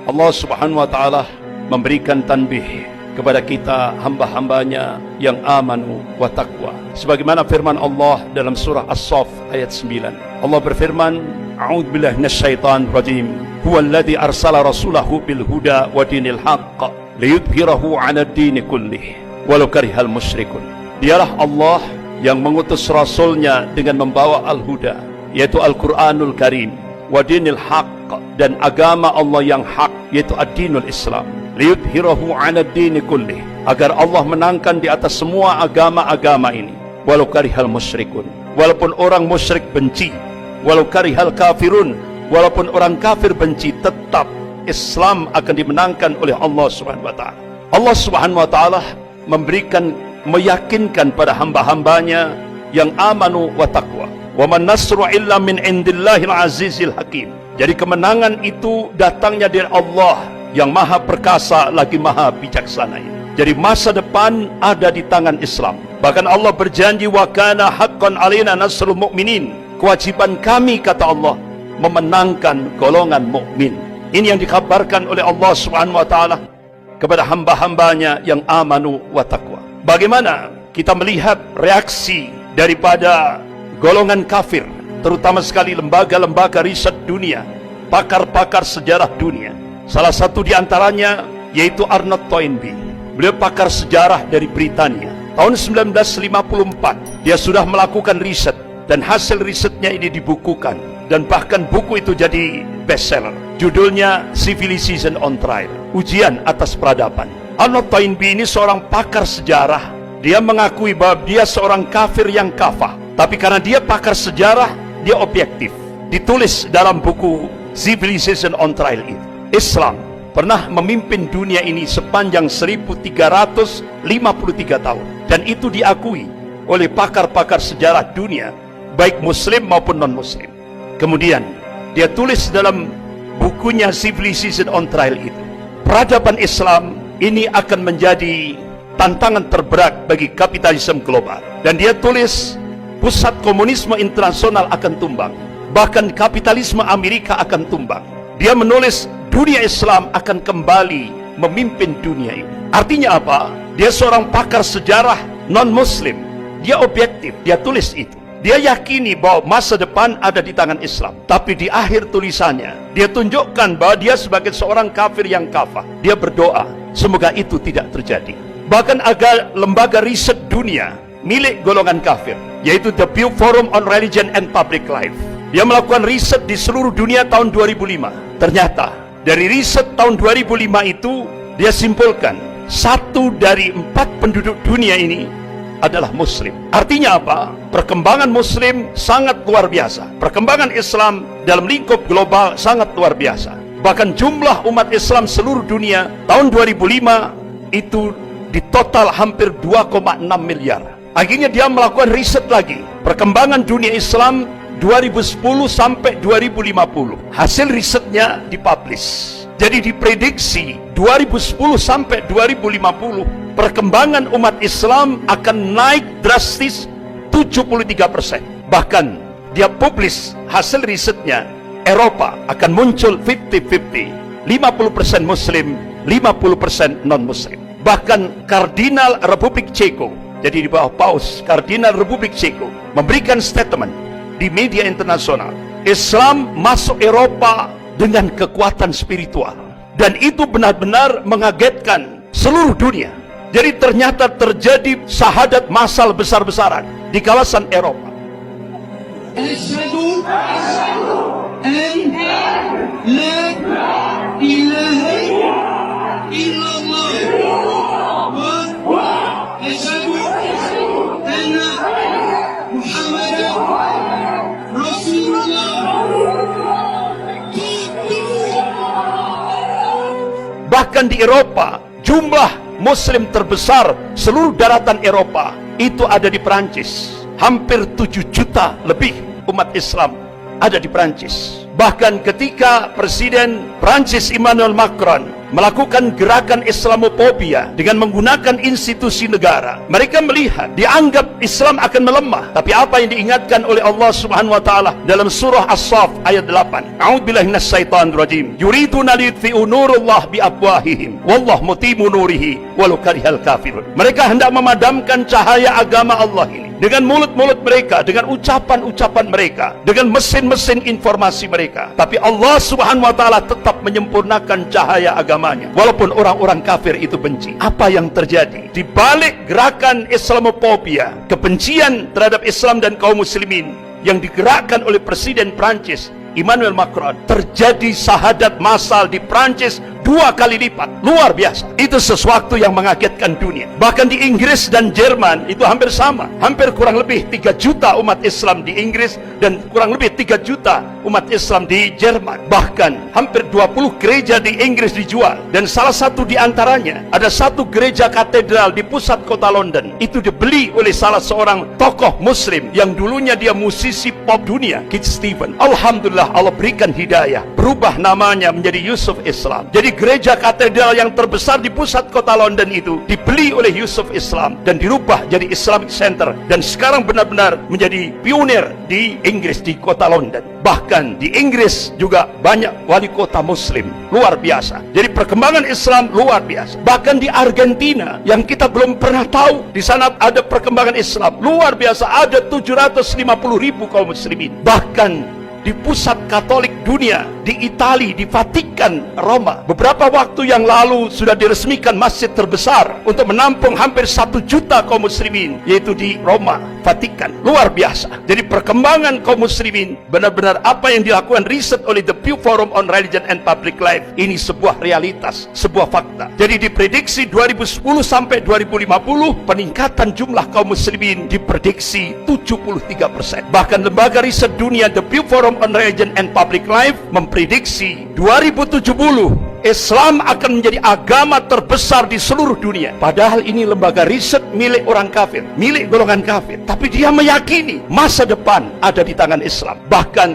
Allah subhanahu wa ta'ala memberikan tanbih kepada kita hamba-hambanya yang amanu wa taqwa. Sebagaimana firman Allah dalam surah As-Saff ayat 9. Allah berfirman, A'udzubillahi minasyaitonir rajim. Huwallazi arsala rasulahu bil huda wa dinil haqq liyudhhirahu 'alad dini kullih walau karihal musyrikun. Dialah Allah yang mengutus rasulnya dengan membawa al-huda, yaitu Al-Qur'anul Karim, wa dinil haqq, dan agama Allah yang hak, yaitu ad-dinul Islam, liyudhhirahu 'alad dini kullih, agar Allah menangkan di atas semua agama-agama ini, walau karihal musyrikun, walaupun orang musyrik benci, walau karihal kafirun, walaupun orang kafir benci, tetap Islam akan dimenangkan oleh Allah subhanahu wa ta'ala. Allah subhanahu wa ta'ala meyakinkan pada hamba-hambanya yang amanu wa taqwa. Wa man nasru illa min indillahil azizil hakim. Jadi kemenangan itu datangnya dari Allah yang maha perkasa lagi maha bijaksana ini. Jadi masa depan ada di tangan Islam. Bahkan Allah berjanji, wa kana haqqan alaina nasrul mu'minin. Kewajiban kami, kata Allah, memenangkan golongan mukmin. Ini yang dikabarkan oleh Allah subhanahu wa ta'ala kepada hamba-hambanya yang amanu wa taqwa. Bagaimana kita melihat reaksi daripada golongan kafir, terutama sekali lembaga-lembaga riset dunia, pakar-pakar sejarah dunia. Salah satu di antaranya yaitu Arnold Toynbee. Beliau pakar sejarah dari Britania. Tahun 1954 dia sudah melakukan riset, dan hasil risetnya ini dibukukan, dan bahkan buku itu jadi bestseller. Judulnya Civilization on Trial, ujian atas peradaban. Arnold Toynbee ini seorang pakar sejarah. Dia mengakui bahwa dia seorang kafir yang kafah, tapi karena dia pakar sejarah, dia objektif. Ditulis dalam buku Civilization on Trial itu, Islam pernah memimpin dunia ini sepanjang 1353 tahun, dan itu diakui oleh pakar-pakar sejarah dunia, baik muslim maupun non-muslim. Kemudian dia tulis dalam bukunya Civilization on Trial itu, peradaban Islam ini akan menjadi tantangan terberat bagi kapitalisme global. Dan dia tulis, pusat komunisme internasional akan tumbang, bahkan kapitalisme Amerika akan tumbang. Dia menulis dunia Islam akan kembali memimpin dunia ini. Artinya apa? Dia seorang pakar sejarah non-muslim, dia objektif, dia tulis itu. Dia yakini bahwa masa depan ada di tangan Islam. Tapi di akhir tulisannya, dia tunjukkan bahwa dia sebagai seorang kafir yang kafah. Dia berdoa, semoga itu tidak terjadi. Bahkan agar lembaga riset dunia milik golongan kafir, yaitu The Pew Forum on Religion and Public Life, dia melakukan riset di seluruh dunia tahun 2005. Ternyata dari riset tahun 2005 itu, dia simpulkan 1 dari 4 penduduk dunia ini adalah muslim. Artinya apa? Perkembangan muslim sangat luar biasa. Perkembangan Islam dalam lingkup global sangat luar biasa. Bahkan jumlah umat Islam seluruh dunia tahun 2005 itu di total hampir 2,6 miliar. Akhirnya dia melakukan riset lagi, perkembangan dunia Islam 2010 sampai 2050. Hasil risetnya dipublish. Jadi diprediksi 2010 sampai 2050 perkembangan umat Islam akan naik drastis 73%. Bahkan dia publish hasil risetnya, Eropa akan muncul 50-50, 50% Muslim, 50% non-Muslim. Bahkan Kardinal Republik Ceko, jadi di bawah Paus, Kardinal Republik Ceko memberikan statement di media internasional, Islam masuk Eropa dengan kekuatan spiritual, dan itu benar-benar mengagetkan seluruh dunia. Jadi ternyata terjadi syahadat massal besar-besaran di kawasan Eropa. Asyhadu an la ilaha illallah wa asyhadu anna Muhammadan Rasulullah. Bahkan di Eropa, jumlah Muslim terbesar seluruh daratan Eropa itu ada di Perancis. Hampir 7 juta lebih umat Islam ada di Perancis. Bahkan ketika Presiden Perancis Emmanuel Macron melakukan gerakan Islamophobia dengan menggunakan institusi negara. Mereka melihat, dianggap Islam akan melemah. Tapi apa yang diingatkan oleh Allah Subhanahu wa taala dalam surah As-Saff ayat 8. A'udzubillahi minasyaitonir rajim. Yuriduna liyutfi'u nurallah biafwahihim wallahu mutimmu nurihi walau karihal kafirun. Mereka hendak memadamkan cahaya agama Allah ini dengan mulut-mulut mereka, dengan ucapan-ucapan mereka, dengan mesin-mesin informasi mereka. Tapi Allah Subhanahu wa taala tetap menyempurnakan cahaya agamanya walaupun orang-orang kafir itu benci. Apa yang terjadi di balik gerakan Islamophobia, kebencian terhadap Islam dan kaum muslimin yang digerakkan oleh Presiden Prancis Emmanuel Macron? Terjadi syahadat massal di Prancis 2 kali lipat. Luar biasa. Itu sesuatu yang mengagetkan dunia. Bahkan di Inggris dan Jerman itu hampir sama. Hampir kurang lebih 3 juta umat Islam di Inggris dan kurang lebih 3 juta umat Islam di Jerman. Bahkan hampir 20 gereja di Inggris dijual. Dan salah satu di antaranya ada satu gereja katedral di pusat kota London. Itu dibeli oleh salah seorang tokoh muslim yang dulunya dia musisi pop dunia, Kit Stevens. Alhamdulillah, Allah berikan hidayah, berubah namanya menjadi Yusuf Islam. Jadi gereja katedral yang terbesar di pusat kota London itu dibeli oleh Yusuf Islam dan dirubah jadi Islamic Center, dan sekarang benar-benar menjadi pionir di Inggris, di kota London. Bahkan di Inggris juga banyak wali kota muslim. Luar biasa. Jadi perkembangan Islam luar biasa. Bahkan di Argentina yang kita belum pernah tahu, di sana ada perkembangan Islam luar biasa. Ada 750.000 kaum muslimin. Bahkan di pusat Katolik dunia, di Italia, di Vatikan, Roma, beberapa waktu yang lalu sudah diresmikan masjid terbesar untuk menampung hampir 1 juta kaum muslimin, yaitu di Roma, Vatikan. Luar biasa. Jadi perkembangan kaum muslimin, benar-benar apa yang dilakukan riset oleh The Pew Forum on Religion and Public Life, ini sebuah realitas, sebuah fakta. Jadi diprediksi 2010 sampai 2050 peningkatan jumlah kaum muslimin diprediksi 73%. Bahkan lembaga riset dunia The Pew Forum on Religion and Public Life memprediksi 2070 Islam akan menjadi agama terbesar di seluruh dunia. Padahal ini lembaga riset milik orang kafir, milik golongan kafir. Tapi dia meyakini masa depan ada di tangan Islam. Bahkan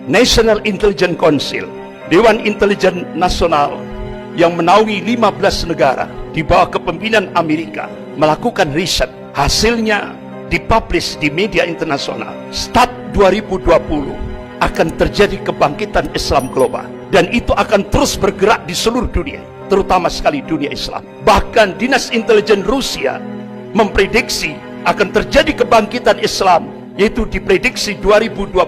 National Intelligence Council, Dewan Intelijen Nasional yang menaungi 15 negara di bawah kepemimpinan Amerika, melakukan riset. Hasilnya dipublish di media internasional. Start 2020 akan terjadi kebangkitan Islam global, dan itu akan terus bergerak di seluruh dunia, terutama sekali dunia Islam. Bahkan Dinas Intelijen Rusia memprediksi akan terjadi kebangkitan Islam, yaitu diprediksi 2025.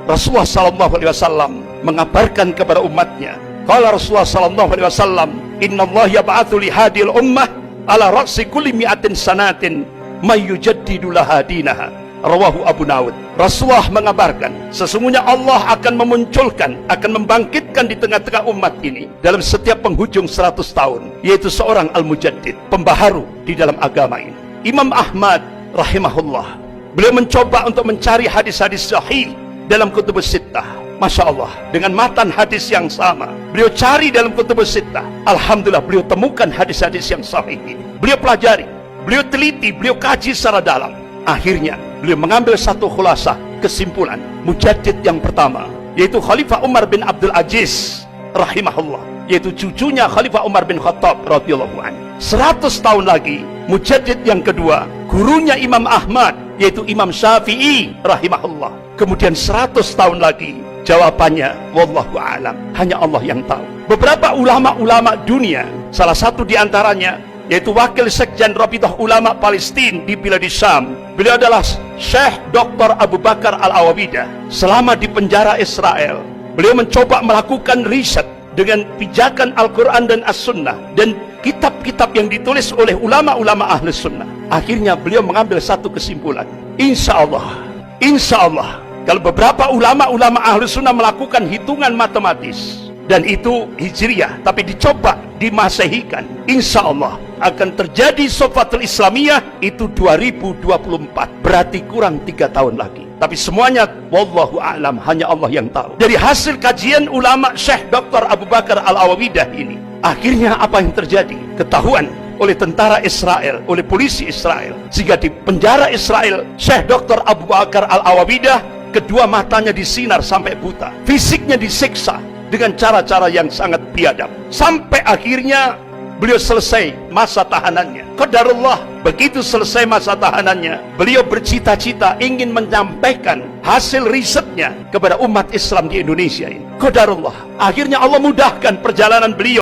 Rasulullah SAW mengabarkan kepada umatnya, qala Rasulullah SAW, innallaha yab'atsu li hadhil ummah ala ra'si kulli mi'atin sanatin may yujaddidu laha dinaha. Rawahu Abu Dawud. Rasulullah mengabarkan, sesungguhnya Allah akan memunculkan, akan membangkitkan di tengah-tengah umat ini dalam setiap penghujung 100 tahun, yaitu seorang al-mujaddid, pembaharu di dalam agama ini. Imam Ahmad rahimahullah, beliau mencoba untuk mencari hadis-hadis sahih dalam kutubus sittah. Masya Allah, dengan matan hadis yang sama beliau cari dalam kutubus sittah. Alhamdulillah, beliau temukan hadis-hadis yang sahih ini. Beliau pelajari, beliau teliti, beliau kaji secara dalam. Akhirnya beliau mengambil satu khulasah, kesimpulan. Mujaddid yang pertama, yaitu Khalifah Umar bin Abdul Aziz rahimahullah, yaitu cucunya Khalifah Umar bin Khattab radhiyallahu anhu. 100 tahun lagi, mujaddid yang kedua, gurunya Imam Ahmad, yaitu Imam Syafi'i rahimahullah. Kemudian 100 tahun lagi, jawabannya wallahu a'lam, hanya Allah yang tahu. Beberapa ulama-ulama dunia, salah satu di antaranya yaitu wakil sekjen Rabithah Ulama Palestina di Bilad Syam, beliau adalah Syekh Dr. Abu Bakar Al-Awabidah. Selama di penjara Israel, beliau mencoba melakukan riset dengan pijakan Al-Quran dan As-Sunnah dan kitab-kitab yang ditulis oleh ulama-ulama Ahli Sunnah. Akhirnya beliau mengambil satu kesimpulan, insya Allah kalau beberapa ulama-ulama Ahli Sunnah melakukan hitungan matematis, dan itu hijriyah, tapi dicoba dimasehikan, insya Allah akan terjadi Sofatul Islamiyah itu 2024, berarti kurang 3 tahun lagi. Tapi semuanya wallahu a'lam, hanya Allah yang tahu. Dari hasil kajian ulama Syekh Dr. Abu Bakar Al-Awabidah ini, akhirnya apa yang terjadi? Ketahuan oleh tentara Israel, oleh polisi Israel, sehingga di penjara Israel Syekh Dr. Abu Bakar Al-Awabidah kedua matanya disinar sampai buta, fisiknya disiksa dengan cara-cara yang sangat biadab. Sampai akhirnya beliau selesai masa tahanannya. Qadarullah, begitu selesai masa tahanannya, beliau bercita-cita ingin menyampaikan hasil risetnya kepada umat Islam di Indonesia ini. Qadarullah, akhirnya Allah mudahkan perjalanan beliau